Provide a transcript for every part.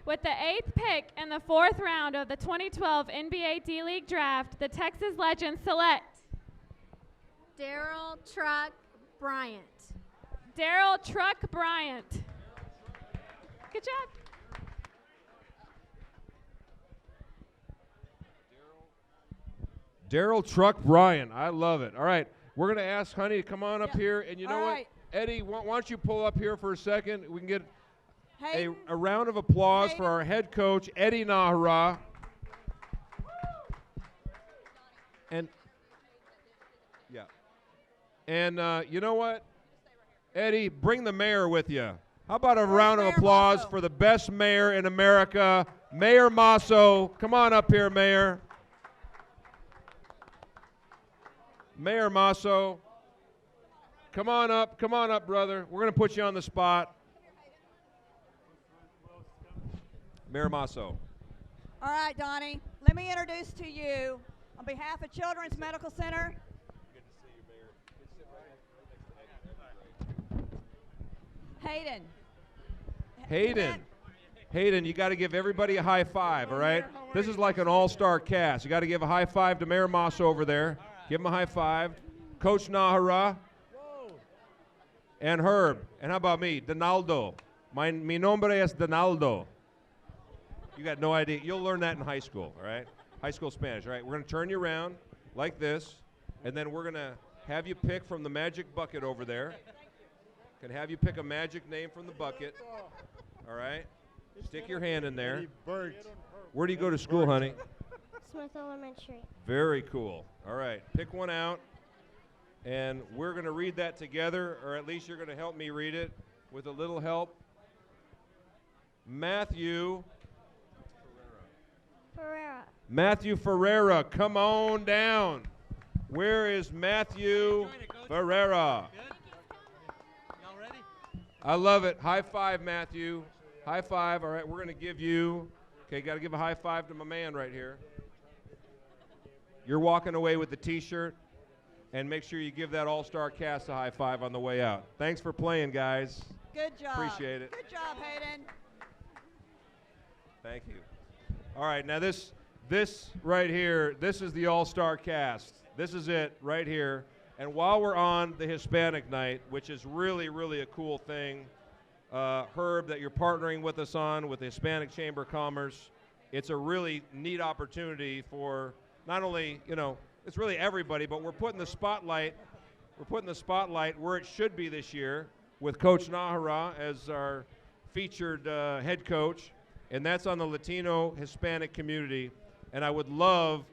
With the 8th pick in the 4th round of the 2012 NBA D-League Draft, the Texas Legends select Darryl Truck Bryant. Darryl Truck Bryant. Good job. Darryl Truck Bryant. I love it. All right. We're going to ask Honey to come on up here. And you know what? right. Eddie, why don't you pull up here for a second? We can get Hayden, a round of applause for Hayden. our head coach, Eddie Najera. And, yeah. And you know what? Eddie, bring the mayor with you. How about a round of Mayor applause Maso? for the best mayor in America, Mayor Maso. Come on up here, Mayor. Mayor Maso. Come on up, brother. We're going to put you on the spot. Mayor Maso. All right, Donnie. Let me introduce to you, on behalf of Children's Medical Center, Hayden. Hayden, you got to give everybody a high five, all right? This is like an all-star cast. You got to give a high five to Mayor Maso over there. Give him a high five. Coach Najera. And Herb. And how about me? Donaldo. Mi nombre es Donaldo. You got no idea. You'll learn that in high school, all right? High school Spanish, all right? We're going to turn you around like this, and then we're going to have you pick from the magic bucket over there. Can have you pick a magic name from the bucket, all right? Stick your hand in there. Where do you go to school, honey? Smith Elementary. Very cool. All right, pick one out, and we're going to read that together, or at least you're going to help me read it with a little help. Matthew Ferreira, come on down. Where is Matthew Ferreira? Y'all ready? I love it. High five, Matthew. High five. All right, we're going to give you, okay, got to give a high five to my man right here. You're walking away with the T-shirt, and make sure you give that all-star cast a high five on the way out. Thanks for playing, guys. Good job. Appreciate it. Good job, Hayden. Thank you. All right, now this right here, this is the all-star cast. This is it right here. And while we're on the Hispanic night, which is really, really a cool thing, Herb, that you're partnering with us on with the Hispanic Chamber of Commerce, it's a really neat opportunity for not only, you know, it's really everybody, but we're putting the spotlight where it should be this year with Coach Najera as our featured head coach, and that's on the Latino Hispanic community. And I would love,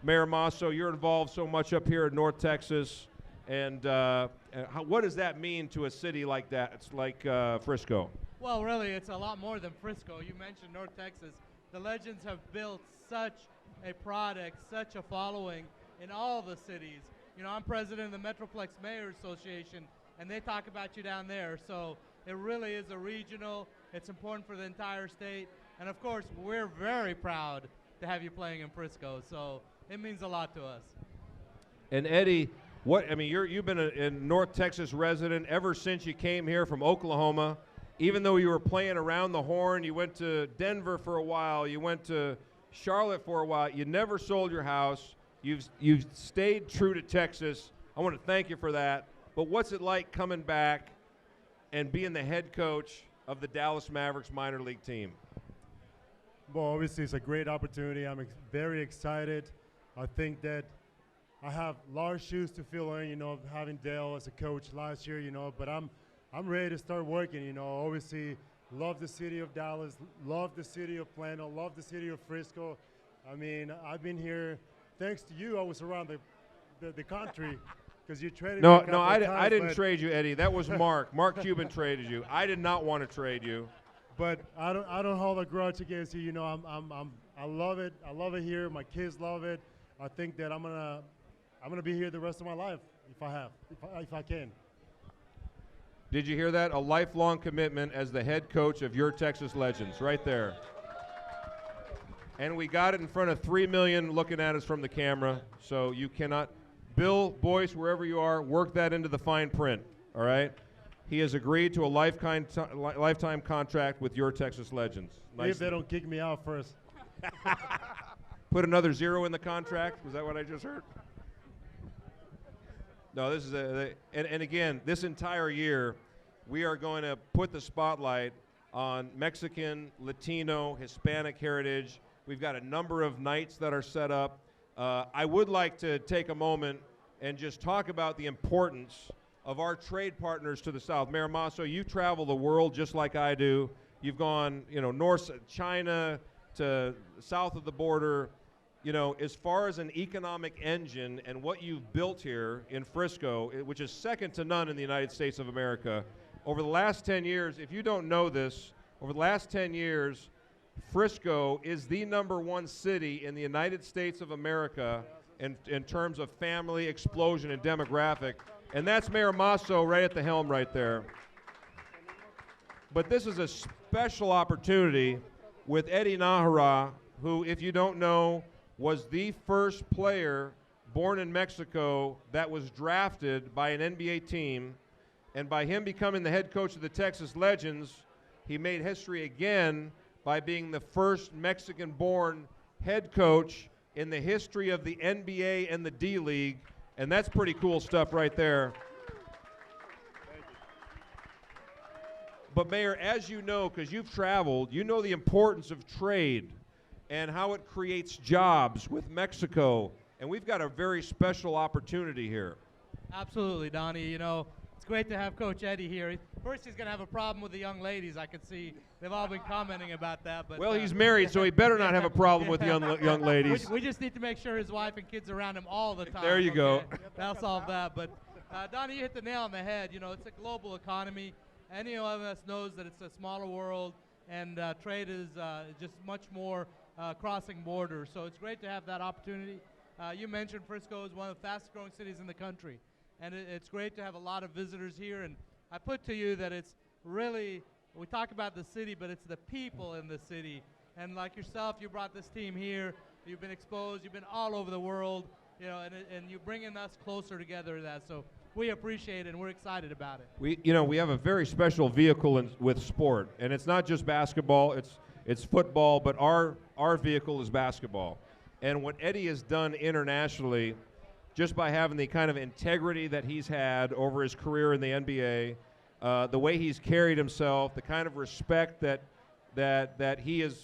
Mayor Maso, you're involved so much up here in North Texas, and what does that mean to a city like that? It's like Frisco. Well, really, it's a lot more than Frisco. You mentioned North Texas. The Legends have built such a product, such a following in all the cities. You know, I'm president of the Metroplex Mayor Association, and they talk about you down there. So it really is a regional. It's important for the entire state. And, of course, we're very proud to have you playing in Frisco. So it means a lot to us. And Eddie, you've been a North Texas resident ever since you came here from Oklahoma. Even though you were playing around the horn, you went to Denver for a while, you went to Charlotte for a while, you never sold your house. You've stayed true to Texas. I want to thank you for that. But what's it like coming back and being the head coach of the Dallas Mavericks minor league team? Well, obviously it's a great opportunity. I'm very excited. I think that I have large shoes to fill in, you know, having Dale as a coach last year, you know, but I'm ready to start working, you know. Obviously, love the city of Dallas, love the city of Plano, love the city of Frisco. I mean, I've been here, thanks to you, I was around the country because you traded me a couple of times, I didn't trade you, Eddie. That was Mark. Mark Cuban traded you. I did not want to trade you. But I don't hold a grudge against you. You know, I love it. I love it here. My kids love it. I think that I'm gonna be here the rest of my life if I can. Did you hear that? A lifelong commitment as the head coach of your Texas Legends, right there. And we got it in front of 3 million looking at us from the camera, so you cannot. Bill, Boyce, wherever you are, work that into the fine print, all right? He has agreed to a lifetime contract with your Texas Legends. If they don't kick me out first. Put another 0 in the contract? Was that what I just heard? No, this is and again, this entire year, we are going to put the spotlight on Mexican, Latino, Hispanic heritage. We've got a number of nights that are set up. I would like to take a moment and just talk about the importance of our trade partners to the south. Mayor Maso, you travel the world just like I do. You've gone, north China to south of the border. As far as an economic engine and what you've built here in Frisco, which is second to none in the United States of America, over the last 10 years, if you don't know this, over the last 10 years, Frisco is the #1 city in the United States of America in terms of family explosion and demographic. And that's Mayor Maso right at the helm right there. But this is a special opportunity with Eddie Najera, who, if you don't know, was the first player born in Mexico that was drafted by an NBA team. And by him becoming the head coach of the Texas Legends, he made history again by being the first Mexican-born head coach in the history of the NBA and the D-League. And that's pretty cool stuff right there. But Mayor, as you know, because you've traveled, you know the importance of trade and how it creates jobs with Mexico. And we've got a very special opportunity here. Absolutely, Donnie. It's great to have Coach Eddie here. First, he's going to have a problem with the young ladies. I can see they've all been commenting about that. But well, he's married, so he better not have a problem with young ladies. We just need to make sure his wife and kids are around him all the time. There you go. That'll solve that. But Donnie, you hit the nail on the head. It's a global economy. Any of us knows that it's a smaller world, and trade is just much more crossing borders. So it's great to have that opportunity. You mentioned Frisco is one of the fastest growing cities in the country. And it's great to have a lot of visitors here. And I put to you that it's really, we talk about the city, but it's the people in the city. And like yourself, you brought this team here. You've been exposed. You've been all over the world. And you're bringing us closer together to that. So we appreciate it, and we're excited about it. We have a very special vehicle with sport. And it's not just basketball. It's football. But our vehicle is basketball. And what Eddie has done internationally, just by having the kind of integrity that he's had over his career in the NBA, the way he's carried himself, the kind of respect that he has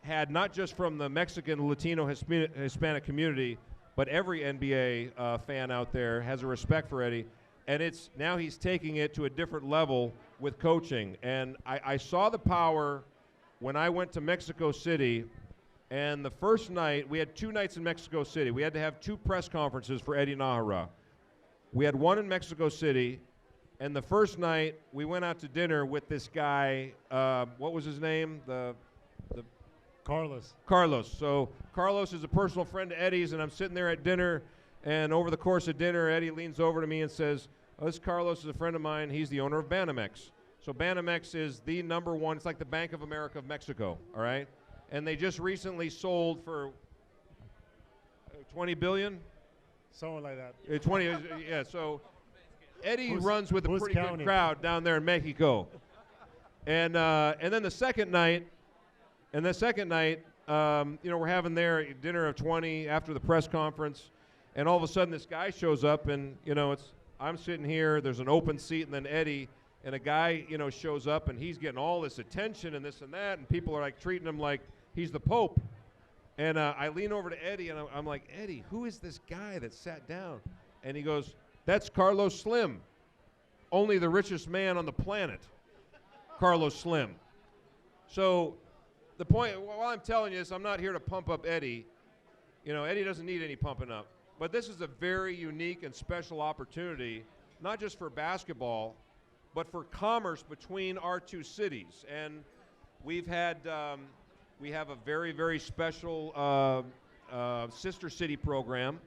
had, not just from the Mexican, Latino, Hispanic community, but every NBA fan out there has a respect for Eddie. And now he's taking it to a different level with coaching. And I saw the power when I went to Mexico City. And the first night, we had 2 nights in Mexico City. We had to have 2 press conferences for Eddie Najera. We had one in Mexico City, and the first night, we went out to dinner with this guy, what was his name? Carlos. Carlos. So Carlos is a personal friend of Eddie's, and I'm sitting there at dinner, and over the course of dinner, Eddie leans over to me and says, this Carlos is a friend of mine. He's the owner of Banamex. So Banamex is the #1. It's like the Bank of America of Mexico, all right? And they just recently sold for $20 billion? Something like that. 20, yeah, so Eddie runs with a pretty good crowd down there in Mexico. And then the second night, we're having there dinner of 20 after the press conference, and all of a sudden this guy shows up, and, I'm sitting here, there's an open seat, and then Eddie, and a guy, shows up, and he's getting all this attention and this and that, and people are like treating him like he's the Pope. And I lean over to Eddie, and I'm like, Eddie, who is this guy that sat down? And he goes, that's Carlos Slim, only the richest man on the planet, Carlos Slim. So the point, while I'm telling you this, I'm not here to pump up Eddie. Eddie doesn't need any pumping up. But this is a very unique and special opportunity, not just for basketball, but for commerce between our 2 cities. And we have a very, very special sister city program,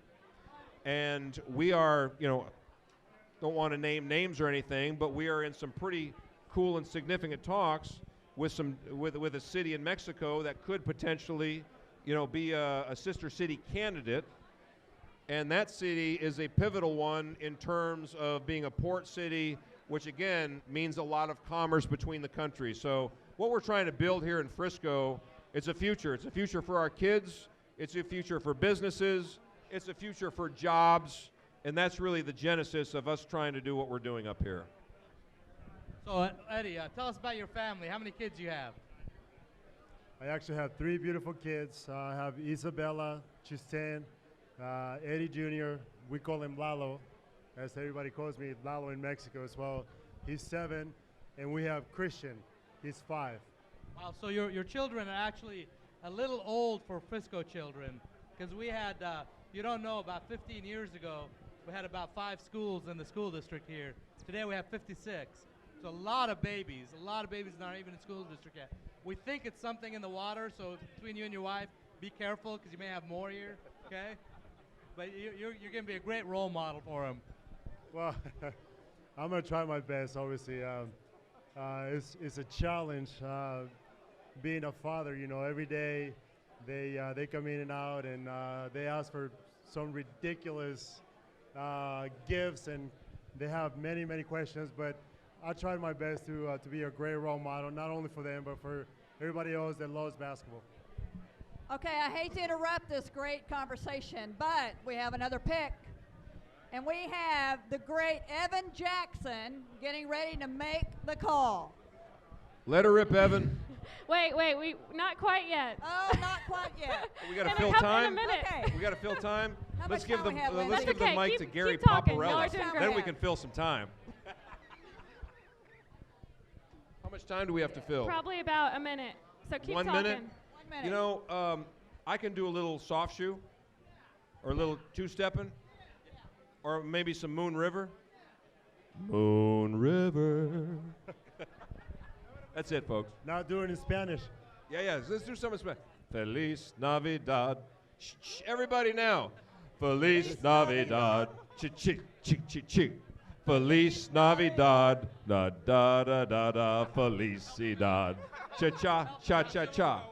and we are, don't want to name names or anything, but we are in some pretty cool and significant talks with a city in Mexico that could potentially, be a sister city candidate. And that city is a pivotal one in terms of being a port city which again means a lot of commerce between the countries. So what we're trying to build here in Frisco, it's a future. It's a future for our kids. It's a future for businesses. It's a future for jobs. And that's really the genesis of us trying to do what we're doing up here. So, Eddie, tell us about your family. How many kids do you have? I actually have 3 beautiful kids. I have Isabella, she's 10, Eddie Jr., we call him Lalo, as everybody calls me, Lalo in Mexico as well. He's 7, and we have Christian, he's 5. Wow, so your children are actually a little old for Frisco children, because we had, you don't know, about 15 years ago, we had about 5 schools in the school district here. Today we have 56. So a lot of babies not even in school district yet. We think it's something in the water, so between you and your wife, be careful, because you may have more here, okay? But you're going to be a great role model for them. Well, I'm going to try my best, obviously. It's a challenge being a father, you know. Every day they come in and out, and they ask for some ridiculous gifts, and they have many, many questions, but I tried my best to be a great role model, not only for them, but for everybody else that loves basketball. Okay, I hate to interrupt this great conversation, but we have another pick. And we have the great Evan Jackson getting ready to make the call. Let her rip, Evan. Wait, we not quite yet. Oh, not quite yet. We got to In a fill couple- time. in a minute. Okay. We got to fill time. How Let's much give time the we have, let's Lindsay? give the That's okay. mic to Keep Gary talking. Y'all are Paparella. doing Then we great. can fill some time. How much time do we have to fill? Probably about a minute. So keep 1 talking. minute? 1 minute. You know, I can do a little soft shoe, or a little two-stepping, or maybe some Moon River. Moon River. That's it, folks. Not doing it in Spanish. Yeah, let's do some in Spanish. Feliz Navidad. Shh, shh, everybody now. Feliz Navidad. Chick, chick, chick, chick. Feliz Navidad. Da da da da da. Felicidad. Cha cha cha cha cha.